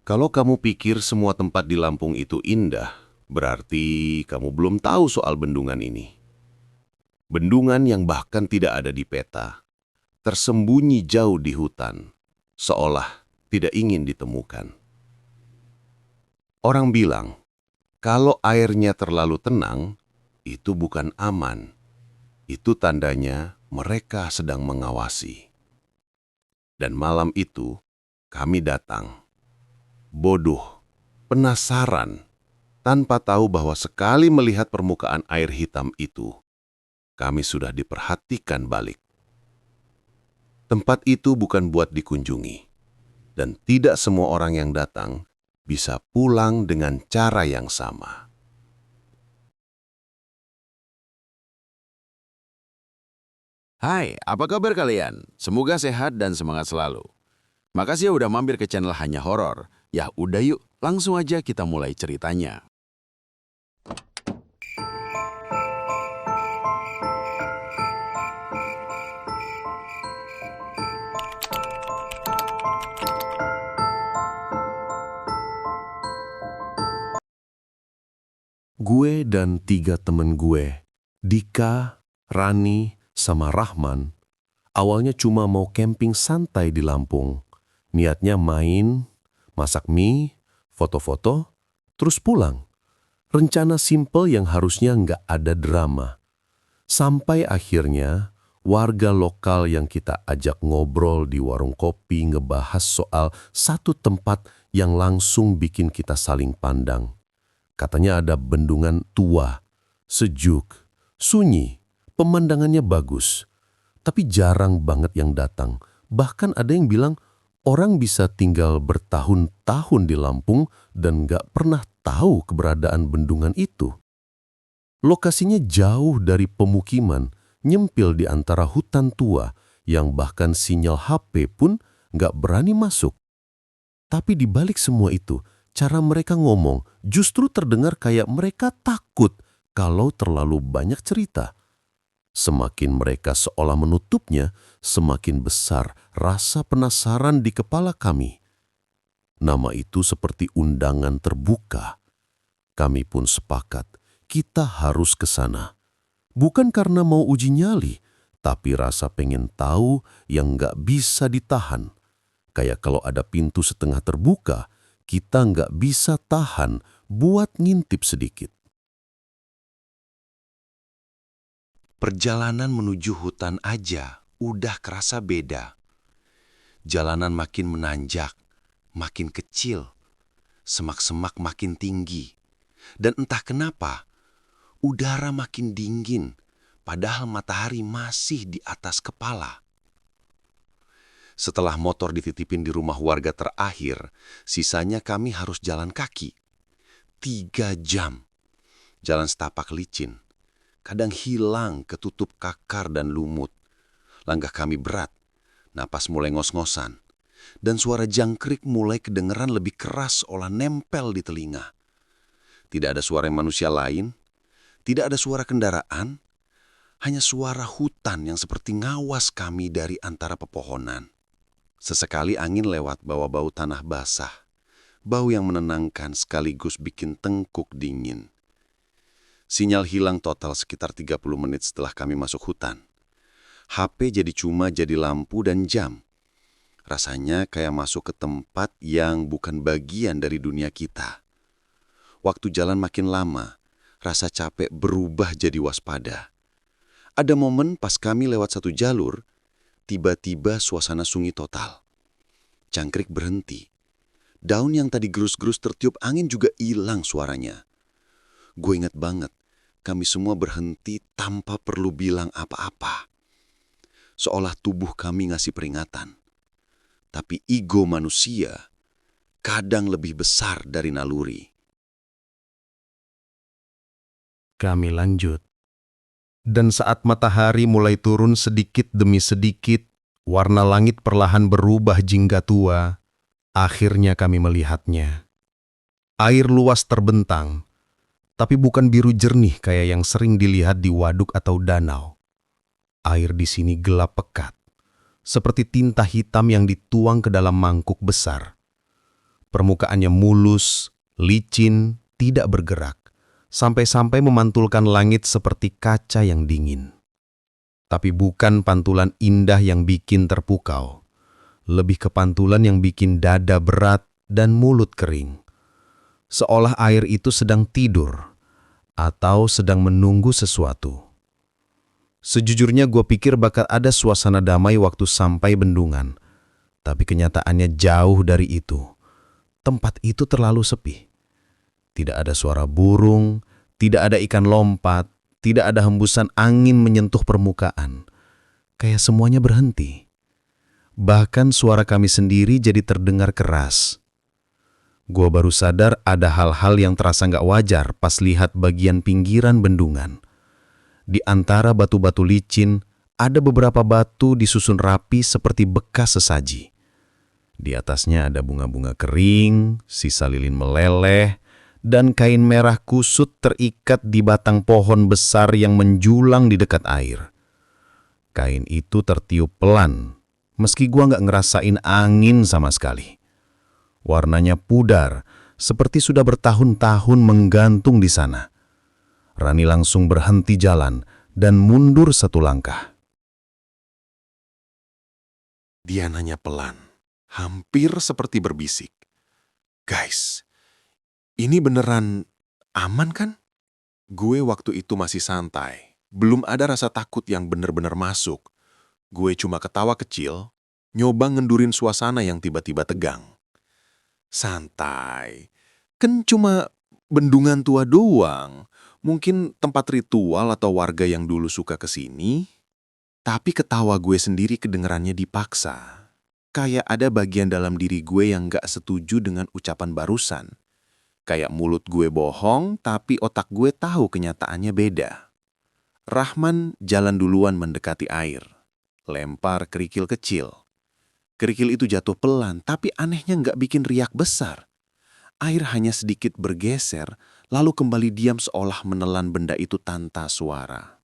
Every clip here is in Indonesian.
Kalau kamu pikir semua tempat di Lampung itu indah, berarti kamu belum tahu soal bendungan ini. Bendungan yang bahkan tidak ada di peta, tersembunyi jauh di hutan, seolah tidak ingin ditemukan. Orang bilang, kalau airnya terlalu tenang, itu bukan aman. Itu tandanya mereka sedang mengawasi. Dan malam itu, kami datang. Bodoh, penasaran, tanpa tahu bahwa sekali melihat permukaan air hitam itu, kami sudah diperhatikan balik. Tempat itu bukan buat dikunjungi, dan tidak semua orang yang datang bisa pulang dengan cara yang sama. Hai, apa kabar kalian? Semoga sehat dan semangat selalu. Makasih ya udah mampir ke channel Hanya Horor. Ya udah yuk, langsung aja kita mulai ceritanya. Gue dan 3 temen gue, Dika, Rani, sama Rahman, awalnya cuma mau camping santai di Lampung. Niatnya main, masak mie, foto-foto, terus pulang. Rencana simple yang harusnya nggak ada drama. Sampai akhirnya, warga lokal yang kita ajak ngobrol di warung kopi ngebahas soal satu tempat yang langsung bikin kita saling pandang. Katanya ada bendungan tua, sejuk, sunyi, pemandangannya bagus. Tapi jarang banget yang datang. Bahkan ada yang bilang orang bisa tinggal bertahun-tahun di Lampung dan gak pernah tahu keberadaan bendungan itu. Lokasinya jauh dari pemukiman, nyempil di antara hutan tua yang bahkan sinyal HP pun gak berani masuk. Tapi di balik semua itu, cara mereka ngomong justru terdengar kayak mereka takut kalau terlalu banyak cerita. Semakin mereka seolah menutupnya, semakin besar rasa penasaran di kepala kami. Nama itu seperti undangan terbuka. Kami pun sepakat, kita harus ke sana. Bukan karena mau uji nyali, tapi rasa pengen tahu yang nggak bisa ditahan. Kayak kalau ada pintu setengah terbuka, kita nggak bisa tahan buat ngintip sedikit. Perjalanan menuju hutan aja udah kerasa beda. Jalanan makin menanjak, makin kecil, semak-semak makin tinggi. Dan entah kenapa, udara makin dingin, padahal matahari masih di atas kepala. Setelah motor dititipin di rumah warga terakhir, sisanya kami harus jalan kaki. 3 jam. Jalan setapak licin. Kadang hilang ketutup kakar dan lumut. Langkah kami berat. Napas mulai ngos-ngosan. Dan suara jangkrik mulai kedengeran lebih keras olah nempel di telinga. Tidak ada suara manusia lain. Tidak ada suara kendaraan. Hanya suara hutan yang seperti ngawas kami dari antara pepohonan. Sesekali angin lewat bawa bau tanah basah. Bau yang menenangkan sekaligus bikin tengkuk dingin. Sinyal hilang total sekitar 30 menit setelah kami masuk hutan. HP jadi lampu dan jam. Rasanya kayak masuk ke tempat yang bukan bagian dari dunia kita. Waktu jalan makin lama, rasa capek berubah jadi waspada. Ada momen pas kami lewat satu jalur, tiba-tiba suasana sunyi total. Jangkrik berhenti. Daun yang tadi gerus-gerus tertiup angin juga hilang suaranya. Gue ingat banget, kami semua berhenti tanpa perlu bilang apa-apa. Seolah tubuh kami ngasih peringatan. Tapi ego manusia kadang lebih besar dari naluri. Kami lanjut. Dan saat matahari mulai turun sedikit demi sedikit, warna langit perlahan berubah jingga tua. Akhirnya kami melihatnya. Air luas terbentang, tapi bukan biru jernih kayak yang sering dilihat di waduk atau danau. Air di sini gelap pekat, seperti tinta hitam yang dituang ke dalam mangkuk besar. Permukaannya mulus, licin, tidak bergerak, sampai-sampai memantulkan langit seperti kaca yang dingin. Tapi bukan pantulan indah yang bikin terpukau, lebih ke pantulan yang bikin dada berat dan mulut kering. Seolah air itu sedang tidur atau sedang menunggu sesuatu. Sejujurnya gue pikir bakal ada suasana damai waktu sampai bendungan, tapi kenyataannya jauh dari itu. Tempat itu terlalu sepi. Tidak ada suara burung, tidak ada ikan lompat, tidak ada hembusan angin menyentuh permukaan. Kayak semuanya berhenti. Bahkan suara kami sendiri jadi terdengar keras. Gua baru sadar ada hal-hal yang terasa nggak wajar pas lihat bagian pinggiran bendungan. Di antara batu-batu licin, ada beberapa batu disusun rapi seperti bekas sesaji. Di atasnya ada bunga-bunga kering, sisa lilin meleleh, dan kain merah kusut terikat di batang pohon besar yang menjulang di dekat air. Kain itu tertiup pelan, meski gua nggak ngerasain angin sama sekali. Warnanya pudar, seperti sudah bertahun-tahun menggantung di sana. Rani langsung berhenti jalan dan mundur satu langkah. Dia nanya pelan, hampir seperti berbisik. Guys, ini beneran aman kan? Gue waktu itu masih santai. Belum ada rasa takut yang bener-bener masuk. Gue cuma ketawa kecil, nyoba ngendurin suasana yang tiba-tiba tegang. Santai. Kan cuma bendungan tua doang. Mungkin tempat ritual atau warga yang dulu suka kesini. Tapi ketawa gue sendiri kedengerannya dipaksa. Kayak ada bagian dalam diri gue yang gak setuju dengan ucapan barusan. Kayak mulut gue bohong, tapi otak gue tahu kenyataannya beda. Rahman jalan duluan mendekati air. Lempar kerikil kecil. Kerikil itu jatuh pelan, tapi anehnya nggak bikin riak besar. Air hanya sedikit bergeser, lalu kembali diam seolah menelan benda itu tanpa suara.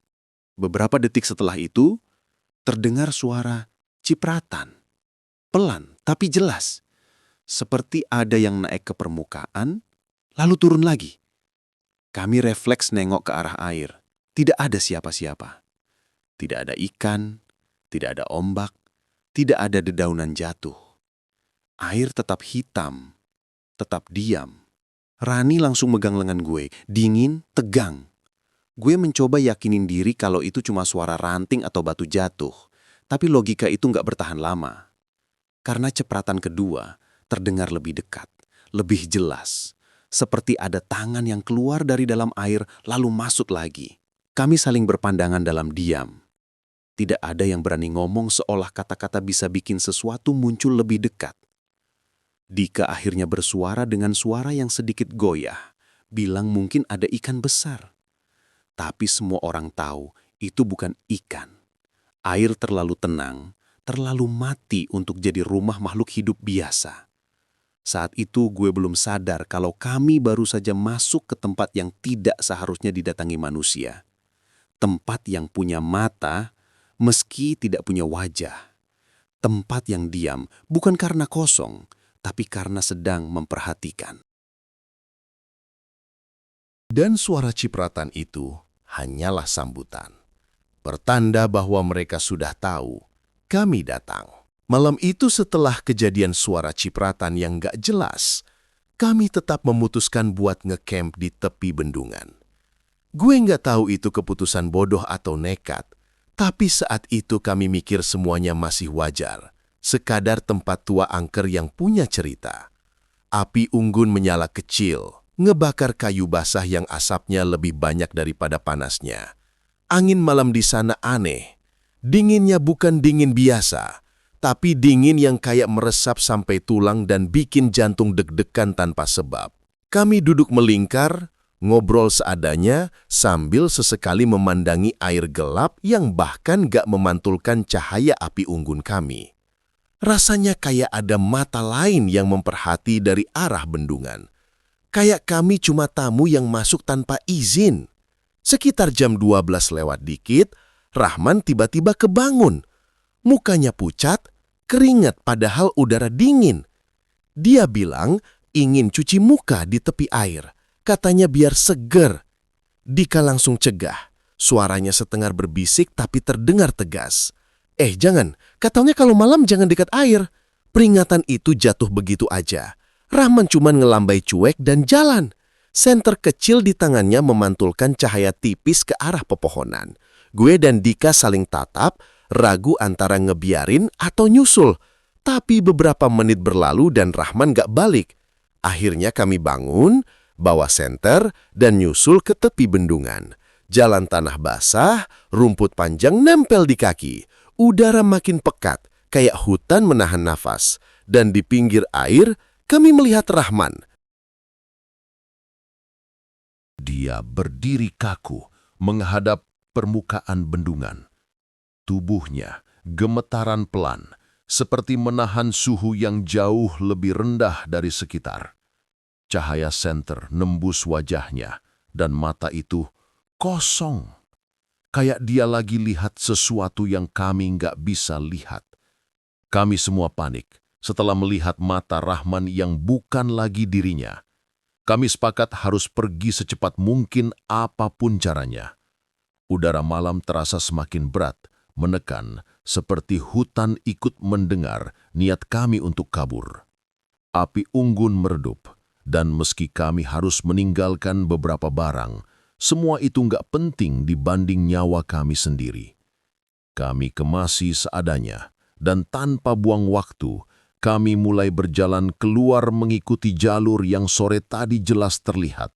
Beberapa detik setelah itu, terdengar suara cipratan. Pelan, tapi jelas. Seperti ada yang naik ke permukaan, lalu turun lagi. Kami refleks nengok ke arah air. Tidak ada siapa-siapa. Tidak ada ikan, tidak ada ombak, tidak ada dedaunan jatuh. Air tetap hitam, tetap diam. Rani langsung megang lengan gue, dingin, tegang. Gue mencoba yakinin diri kalau itu cuma suara ranting atau batu jatuh, tapi logika itu nggak bertahan lama. Karena cipratan kedua terdengar lebih dekat, lebih jelas. Seperti ada tangan yang keluar dari dalam air lalu masuk lagi. Kami saling berpandangan dalam diam. Tidak ada yang berani ngomong seolah kata-kata bisa bikin sesuatu muncul lebih dekat. Dika akhirnya bersuara dengan suara yang sedikit goyah, bilang mungkin ada ikan besar. Tapi semua orang tahu itu bukan ikan. Air terlalu tenang, terlalu mati untuk jadi rumah makhluk hidup biasa. Saat itu gue belum sadar kalau kami baru saja masuk ke tempat yang tidak seharusnya didatangi manusia. Tempat yang punya mata, meski tidak punya wajah. Tempat yang diam bukan karena kosong, tapi karena sedang memperhatikan. Dan suara cipratan itu hanyalah sambutan. Pertanda bahwa mereka sudah tahu, kami datang. Malam itu setelah kejadian suara cipratan yang gak jelas, kami tetap memutuskan buat ngecamp di tepi bendungan. Gue nggak tahu itu keputusan bodoh atau nekat, tapi saat itu kami mikir semuanya masih wajar, sekadar tempat tua angker yang punya cerita. Api unggun menyala kecil, ngebakar kayu basah yang asapnya lebih banyak daripada panasnya. Angin malam di sana aneh, dinginnya bukan dingin biasa, tapi dingin yang kayak meresap sampai tulang dan bikin jantung deg-degan tanpa sebab. Kami duduk melingkar, ngobrol seadanya sambil sesekali memandangi air gelap yang bahkan gak memantulkan cahaya api unggun kami. Rasanya kayak ada mata lain yang memperhati dari arah bendungan. Kayak kami cuma tamu yang masuk tanpa izin. Sekitar jam 12 lewat dikit, Rahman tiba-tiba kebangun. Mukanya pucat, keringat padahal udara dingin. Dia bilang ingin cuci muka di tepi air. Katanya biar seger. Dika langsung cegah. Suaranya setengah berbisik tapi terdengar tegas. Jangan. Katanya kalau malam jangan dekat air. Peringatan itu jatuh begitu aja. Rahman cuma ngelambai cuek dan jalan. Senter kecil di tangannya memantulkan cahaya tipis ke arah pepohonan. Gue dan Dika saling tatap, ragu antara ngebiarin atau nyusul. Tapi beberapa menit berlalu dan Rahman gak balik. Akhirnya kami bangun, bawa senter, dan nyusul ke tepi bendungan. Jalan tanah basah, rumput panjang nempel di kaki. Udara makin pekat, kayak hutan menahan nafas. Dan di pinggir air, kami melihat Rahman. Dia berdiri kaku menghadap permukaan bendungan. Tubuhnya gemetaran pelan, seperti menahan suhu yang jauh lebih rendah dari sekitar. Cahaya senter nembus wajahnya, dan mata itu kosong. Kayak dia lagi lihat sesuatu yang kami nggak bisa lihat. Kami semua panik setelah melihat mata Rahman yang bukan lagi dirinya. Kami sepakat harus pergi secepat mungkin apapun caranya. Udara malam terasa semakin berat, menekan, seperti hutan ikut mendengar niat kami untuk kabur. Api unggun meredup, dan meski kami harus meninggalkan beberapa barang, semua itu nggak penting dibanding nyawa kami sendiri. Kami kemasi seadanya, dan tanpa buang waktu, kami mulai berjalan keluar mengikuti jalur yang sore tadi jelas terlihat.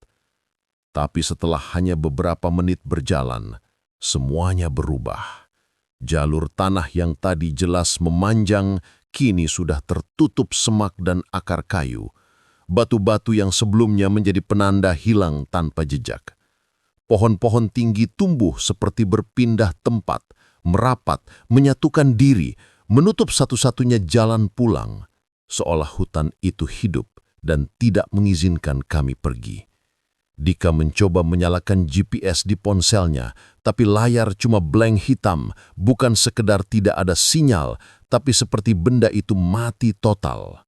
Tapi setelah hanya beberapa menit berjalan, semuanya berubah. Jalur tanah yang tadi jelas memanjang, kini sudah tertutup semak dan akar kayu. Batu-batu yang sebelumnya menjadi penanda hilang tanpa jejak. Pohon-pohon tinggi tumbuh seperti berpindah tempat, merapat, menyatukan diri, menutup satu-satunya jalan pulang, seolah hutan itu hidup dan tidak mengizinkan kami pergi. Dika mencoba menyalakan GPS di ponselnya, tapi layar cuma blank hitam, bukan sekedar tidak ada sinyal, tapi seperti benda itu mati total.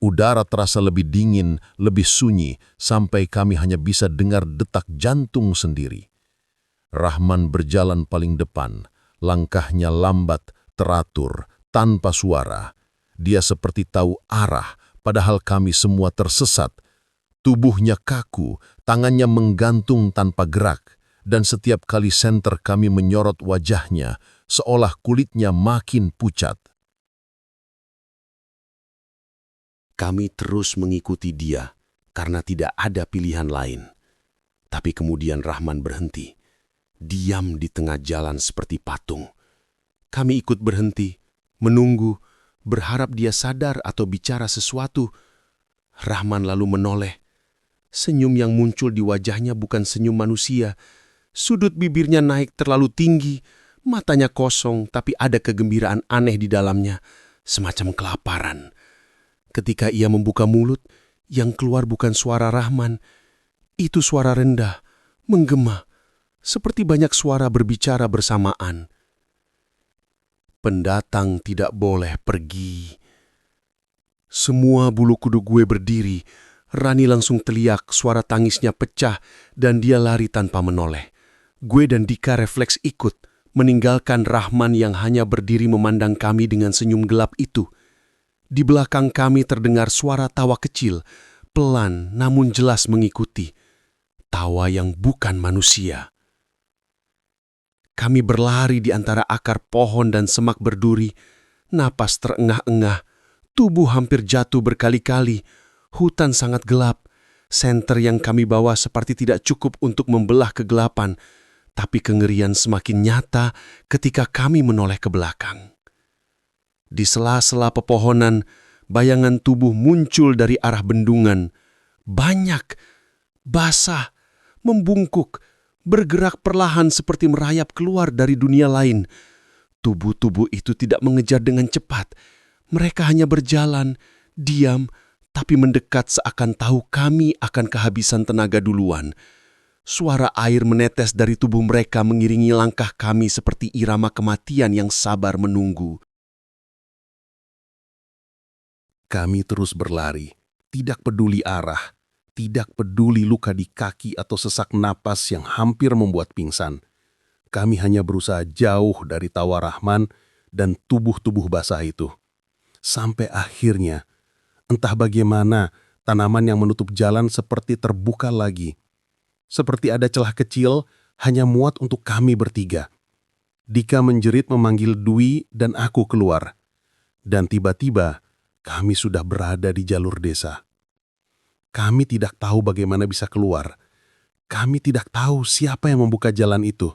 Udara terasa lebih dingin, lebih sunyi, sampai kami hanya bisa dengar detak jantung sendiri. Rahman berjalan paling depan, langkahnya lambat, teratur, tanpa suara. Dia seperti tahu arah, padahal kami semua tersesat. Tubuhnya kaku, tangannya menggantung tanpa gerak, dan setiap kali senter kami menyorot wajahnya, seolah kulitnya makin pucat. Kami terus mengikuti dia, karena tidak ada pilihan lain. Tapi kemudian Rahman berhenti, diam di tengah jalan seperti patung. Kami ikut berhenti, menunggu, berharap dia sadar atau bicara sesuatu. Rahman lalu menoleh. Senyum yang muncul di wajahnya bukan senyum manusia. Sudut bibirnya naik terlalu tinggi, matanya kosong tapi ada kegembiraan aneh di dalamnya, semacam kelaparan. Ketika ia membuka mulut, yang keluar bukan suara Rahman. Itu suara rendah, menggema, seperti banyak suara berbicara bersamaan. Pendatang tidak boleh pergi. Semua bulu kuduk gue berdiri. Rani langsung teriak, suara tangisnya pecah, dan dia lari tanpa menoleh. Gue dan Dika refleks ikut, meninggalkan Rahman yang hanya berdiri memandang kami dengan senyum gelap itu. Di belakang kami terdengar suara tawa kecil, pelan namun jelas mengikuti. Tawa yang bukan manusia. Kami berlari di antara akar pohon dan semak berduri, napas terengah-engah, tubuh hampir jatuh berkali-kali, hutan sangat gelap, senter yang kami bawa seperti tidak cukup untuk membelah kegelapan, tapi kengerian semakin nyata ketika kami menoleh ke belakang. Di sela-sela pepohonan, bayangan tubuh muncul dari arah bendungan. Banyak, basah, membungkuk, bergerak perlahan seperti merayap keluar dari dunia lain. Tubuh-tubuh itu tidak mengejar dengan cepat. Mereka hanya berjalan, diam, tapi mendekat seakan tahu kami akan kehabisan tenaga duluan. Suara air menetes dari tubuh mereka mengiringi langkah kami seperti irama kematian yang sabar menunggu. Kami terus berlari, Tidak peduli arah, tidak peduli luka di kaki atau sesak napas yang hampir membuat pingsan. Kami hanya berusaha jauh dari tawa Rahman dan tubuh-tubuh basah itu. Sampai akhirnya, entah bagaimana, tanaman yang menutup jalan seperti terbuka lagi. Seperti ada celah kecil, hanya muat untuk kami bertiga. Dika menjerit memanggil Dwi dan aku keluar. Dan tiba-tiba, kami sudah berada di jalur desa. Kami tidak tahu bagaimana bisa keluar. Kami tidak tahu siapa yang membuka jalan itu.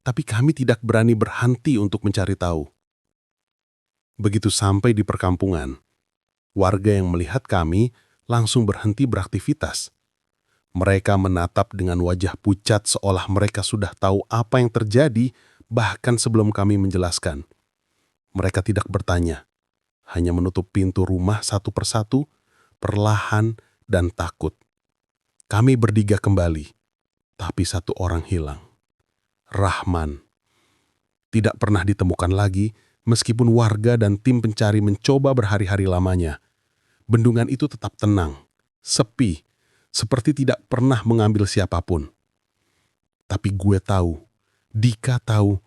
Tapi kami tidak berani berhenti untuk mencari tahu. Begitu sampai di perkampungan, warga yang melihat kami langsung berhenti beraktivitas. Mereka menatap dengan wajah pucat seolah mereka sudah tahu apa yang terjadi bahkan sebelum kami menjelaskan. Mereka tidak bertanya, hanya menutup pintu rumah satu persatu, perlahan dan takut. Kami bertiga kembali, tapi satu orang hilang. Rahman. Tidak pernah ditemukan lagi meskipun warga dan tim pencari mencoba berhari-hari lamanya. Bendungan itu tetap tenang, sepi, seperti tidak pernah mengambil siapapun. Tapi gue tahu, Dika tahu,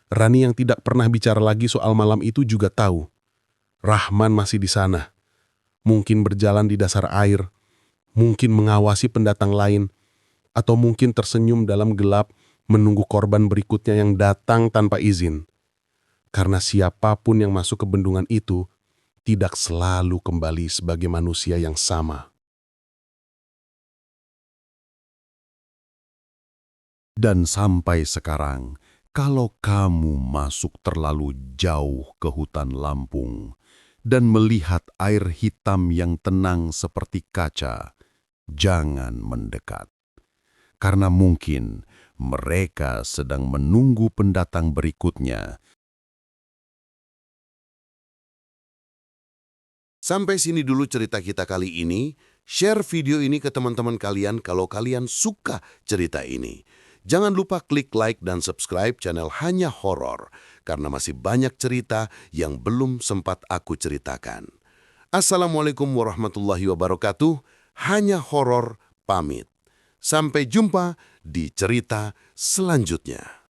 Rani yang tidak pernah bicara lagi soal malam itu juga tahu. Rahman masih di sana. Mungkin berjalan di dasar air, mungkin mengawasi pendatang lain, atau mungkin tersenyum dalam gelap menunggu korban berikutnya yang datang tanpa izin. Karena siapapun yang masuk ke bendungan itu tidak selalu kembali sebagai manusia yang sama. Dan sampai sekarang, kalau kamu masuk terlalu jauh ke hutan Lampung dan melihat air hitam yang tenang seperti kaca, jangan mendekat. Karena mungkin mereka sedang menunggu pendatang berikutnya. Sampai sini dulu cerita kita kali ini. Share video ini ke teman-teman kalian kalau kalian suka cerita ini. Jangan lupa klik like dan subscribe channel Hanya Horor, karena masih banyak cerita yang belum sempat aku ceritakan. Assalamualaikum warahmatullahi wabarakatuh. Hanya Horor pamit. Sampai jumpa di cerita selanjutnya.